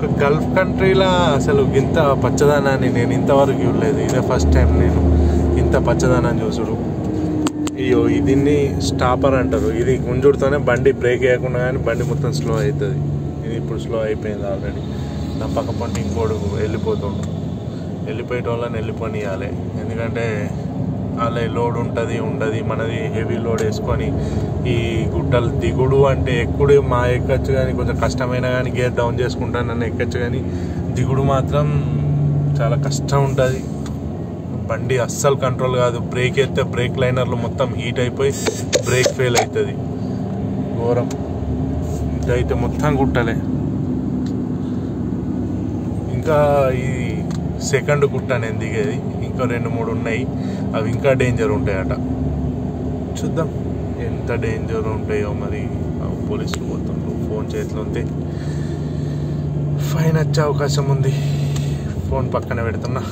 ఒక గల్ఫ్ కంట్రీలో అసలు ఇంత పచ్చదనాన్ని నేను ఇంతవరకు చూడలేదు. ఇదే ఫస్ట్ టైం నేను ఇంత పచ్చదనాన్ని చూసుడు. అయ్యో దీన్ని స్టాపర్ అంటారు. ఇది గుంజుడుతోనే బండి బ్రేక్ వేయకుండా కానీ బండి మొత్తం స్లో అవుతుంది. ఇది ఇప్పుడు స్లో అయిపోయింది ఆల్రెడీ. నా పక్క పంట ఇంకోడు వెళ్ళిపోతుండు. వెళ్ళిపోయేట వాళ్ళని వెళ్ళిపోనియాలి. ఎందుకంటే అలా లోడ్ ఉంటుంది ఉండదు. మనది హెవీ లోడ్ వేసుకొని ఈ గుట్టలు దిగుడు అంటే ఎక్కుడు మా ఎక్కచ్చు, కానీ కొంచెం కష్టమైనా కానీ గేర్ డౌన్ చేసుకుంటాను నన్ను ఎక్కచ్చు, కానీ దిగుడు మాత్రం చాలా కష్టం ఉంటుంది. బండి అస్సలు కంట్రోల్ కాదు. బ్రేక్ ఎత్తే బ్రేక్ లైనర్లు మొత్తం హీట్ అయిపోయి బ్రేక్ ఫెయిల్ అవుతుంది. ఘోరం. ఇదైతే మొత్తం గుట్టలే. ఇంకా ఈ సెకండ్ గుట్ట నేను దిగేది, ఇంకా 2-3 ఉన్నాయి. అవి ఇంకా డేంజర్ ఉంటాయట. చూద్దాం ఎంత డేంజర్ ఉంటాయో మరి. పోలీసులు పోతుండ్రు. ఫోన్ చేతిలో ఉంది. ఫైన్ వచ్చే అవకాశం ఉంది. ఫోన్ పక్కన పెడుతున్నా.